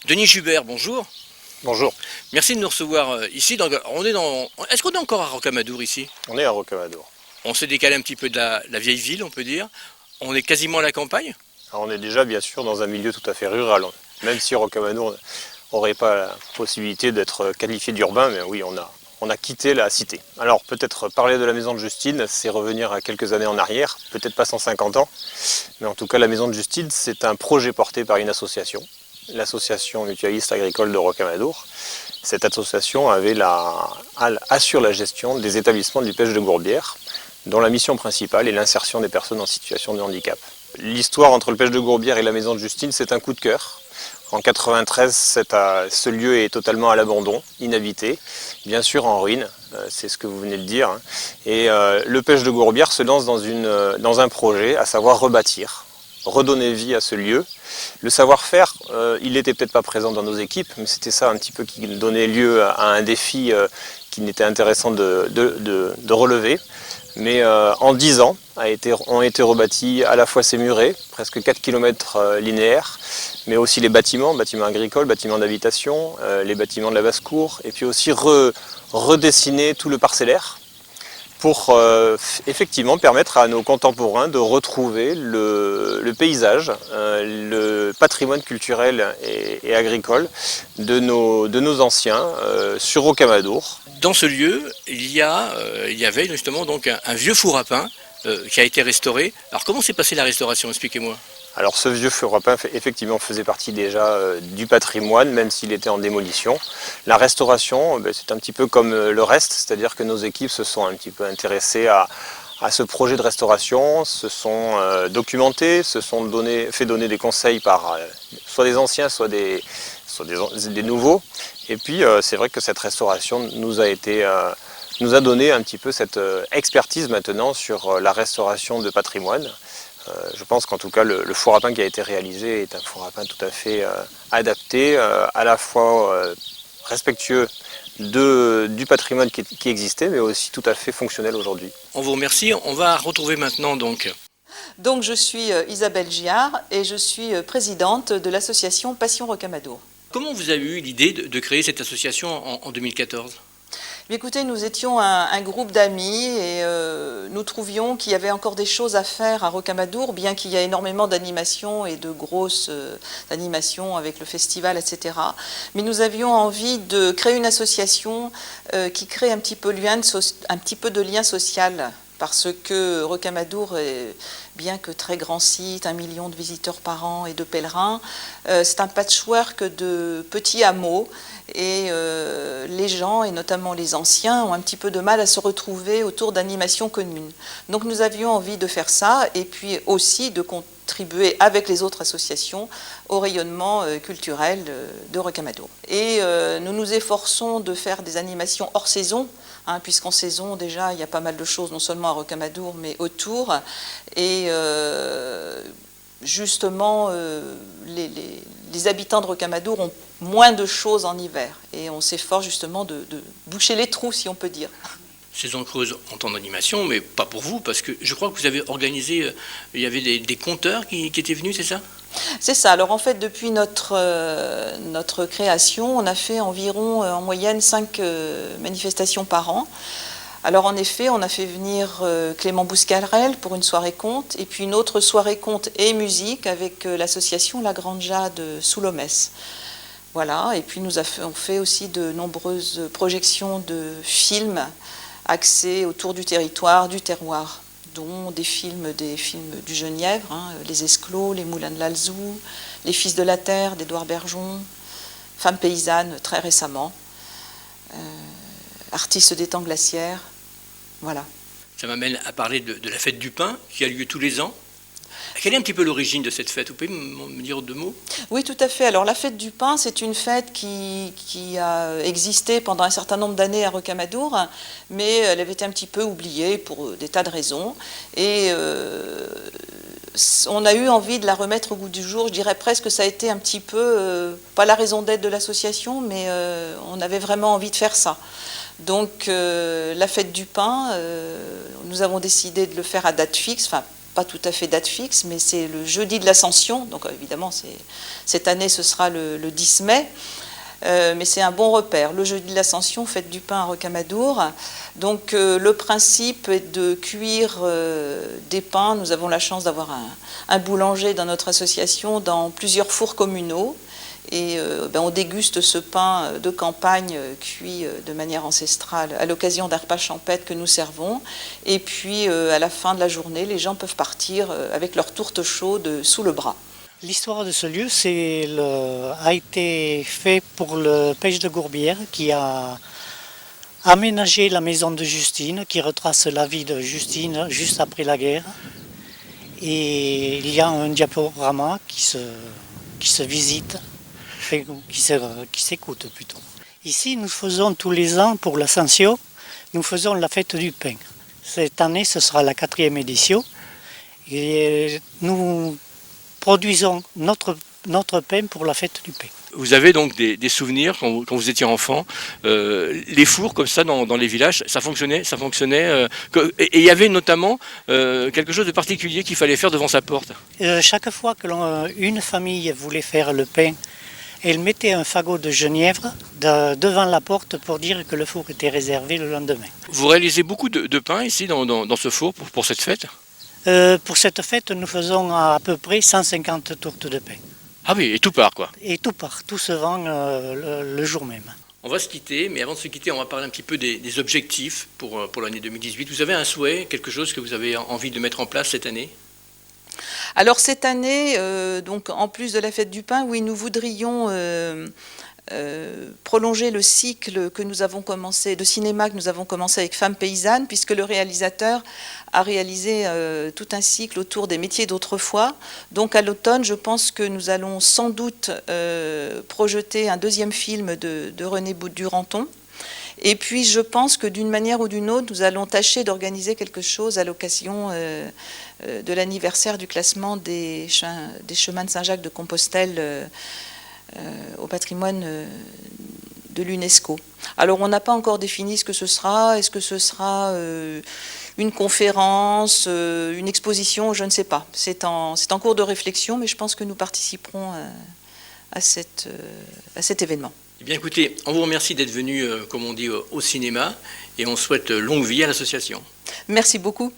Denis Jubert, bonjour. Bonjour, Merci de nous recevoir ici. Est-ce qu'on est encore à Rocamadour ici? on est à Rocamadour. On s'est décalé un petit peu de la vieille ville, on peut dire. On est quasiment à la campagne. Alors on est déjà bien sûr dans un milieu tout à fait rural, même si Rocamadour n'aurait pas la possibilité d'être qualifié d'urbain, mais oui, on a quitté la cité. Alors peut-être parler de la maison de Justine, c'est revenir à quelques années en arrière, peut-être pas 150 ans, mais en tout cas la maison de Justine, c'est un projet porté par une association, l'association mutualiste agricole de Rocamadour. Cette association assure la gestion des établissements du pêche de Gourbière, dont la mission principale est l'insertion des personnes en situation de handicap. L'histoire entre le pêche de Gourbière et la maison de Justine, c'est un coup de cœur. En 93, ce lieu est totalement à l'abandon, inhabité, bien sûr en ruine, c'est ce que vous venez de dire. Et le pêche de Gourbière se lance dans un projet, à savoir rebâtir, redonner vie à ce lieu. Le savoir-faire, il n'était peut-être pas présent dans nos équipes, mais c'était ça un petit peu qui donnait lieu à un défi qu'il était intéressant de relever. Mais en 10 ans ont été rebâtis à la fois ces murets, presque 4 km linéaires, mais aussi les bâtiments agricoles, bâtiments d'habitation, les bâtiments de la basse-cour, et puis aussi redessiner tout le parcellaire pour effectivement permettre à nos contemporains de retrouver le paysage, le patrimoine culturel et agricole de nos anciens sur Rocamadour. Dans ce lieu, il y avait justement donc un vieux four à pain qui a été restauré. Alors comment s'est passée la restauration? Expliquez-moi. Alors ce vieux four à pain effectivement faisait partie déjà du patrimoine, même s'il était en démolition. La restauration, c'est un petit peu comme le reste, c'est-à-dire que nos équipes se sont un petit peu intéressées à ce projet de restauration, se sont documentées, se sont fait donner des conseils par soit des anciens, soit des nouveaux. Et puis c'est vrai que cette restauration nous a donné un petit peu cette expertise maintenant sur la restauration de patrimoine. Je pense qu'en tout cas le four à pain qui a été réalisé est un four à pain tout à fait adapté, à la fois respectueux du patrimoine qui existait, mais aussi tout à fait fonctionnel aujourd'hui. On vous remercie. On va retrouver maintenant donc. Donc je suis Isabelle Giard et je suis présidente de l'association Passion Rocamadour. Comment vous avez eu l'idée de créer cette association en 2014? Écoutez, nous étions un groupe d'amis et nous trouvions qu'il y avait encore des choses à faire à Rocamadour, bien qu'il y ait énormément d'animations et de grosses animations avec le festival, etc. Mais nous avions envie de créer une association qui crée un petit peu de lien social. Parce que Rocamadour est, bien que très grand site, 1 million de visiteurs par an et de pèlerins, c'est un patchwork de petits hameaux et les gens, et notamment les anciens, ont un petit peu de mal à se retrouver autour d'animations communes. Donc nous avions envie de faire ça et puis aussi de contribuer avec les autres associations au rayonnement culturel de Rocamadour. Et nous nous efforçons de faire des animations hors saison, puisqu'en saison déjà il y a pas mal de choses, non seulement à Rocamadour mais autour. Et justement les habitants de Rocamadour ont moins de choses en hiver. Et on s'efforce justement de boucher les trous, si on peut dire. Saison creuse en temps d'animation, mais pas pour vous, parce que je crois que vous avez organisé, il y avait des conteurs qui étaient venus, c'est ça? C'est ça. Alors en fait, depuis notre création, on a fait environ en moyenne 5 manifestations par an. Alors en effet, on a fait venir Clément Bouscarel pour une soirée conte, et puis une autre soirée conte et musique avec l'association La Grande Jade sous l'Omesse. Voilà, et puis on fait aussi de nombreuses projections de films axés autour du territoire, du terroir, dont des films du Genièvre, Les Esclos, Les Moulins de l'Alzou, Les Fils de la Terre d'Édouard Bergeon, Femmes paysannes très récemment, Artistes des temps glaciaires, voilà. Ça m'amène à parler de la fête du pain qui a lieu tous les ans. Quelle est un petit peu l'origine de cette fête? Vous pouvez me dire 2 mots? Oui, tout à fait. Alors la fête du pain, c'est une fête qui a existé pendant un certain nombre d'années à Rocamadour, mais elle avait été un petit peu oubliée pour des tas de raisons. Et on a eu envie de la remettre au goût du jour. Je dirais presque que ça a été un petit peu, pas la raison d'être de l'association, mais on avait vraiment envie de faire ça. Donc la fête du pain, nous avons décidé de le faire à date fixe, enfin pas tout à fait date fixe, mais c'est le jeudi de l'Ascension. Donc évidemment, cette année, ce sera le 10 mai. Mais c'est un bon repère. Le jeudi de l'Ascension, fête du pain à Rocamadour. Donc le principe est de cuire des pains. Nous avons la chance d'avoir un boulanger dans notre association dans plusieurs fours communaux. Et on déguste ce pain de campagne cuit de manière ancestrale à l'occasion d'un repas champêtre que nous servons. Et puis à la fin de la journée, les gens peuvent partir avec leur tourte chaude sous le bras. L'histoire de ce lieu a été fait pour le pêche de Gourbière qui a aménagé la maison de Justine, qui retrace la vie de Justine juste après la guerre. Et il y a un diaporama qui se visite, qui s'écoute plutôt. Ici, nous faisons tous les ans pour l'Ascension, nous faisons la fête du pain. Cette année, ce sera la 4e édition. Et nous produisons notre pain pour la fête du pain. Vous avez donc des souvenirs quand vous étiez enfant, les fours comme ça dans les villages, ça fonctionnait. Et il y avait notamment quelque chose de particulier qu'il fallait faire devant sa porte. Chaque fois qu'une famille voulait faire le pain, elle mettait un fagot de genièvre devant la porte pour dire que le four était réservé le lendemain. Vous réalisez beaucoup de pain ici dans ce four pour cette fête ? Pour cette fête, nous faisons à peu près 150 tourtes de pain. Ah oui, et tout part quoi. Et tout part, tout se vend le jour même. On va se quitter, mais avant de se quitter, on va parler un petit peu des objectifs pour l'année 2018. Vous avez un souhait, quelque chose que vous avez envie de mettre en place cette année ? Alors cette année, donc en plus de la fête du pain, oui, nous voudrions prolonger le cycle que nous avons commencé, de cinéma que nous avons commencé avec Femmes paysannes, puisque le réalisateur a réalisé tout un cycle autour des métiers d'autrefois. Donc à l'automne, je pense que nous allons sans doute projeter un deuxième film de René Duranton. Et puis je pense que d'une manière ou d'une autre, nous allons tâcher d'organiser quelque chose à l'occasion de l'anniversaire du classement des chemins de Saint-Jacques de Compostelle au patrimoine de l'UNESCO. Alors on n'a pas encore défini ce que ce sera. Est-ce que ce sera une conférence, une exposition? Je ne sais pas. C'est en cours de réflexion, mais je pense que nous participerons à cet événement. Eh bien écoutez, on vous remercie d'être venu, comme on dit, au cinéma, et on souhaite longue vie à l'association. Merci beaucoup.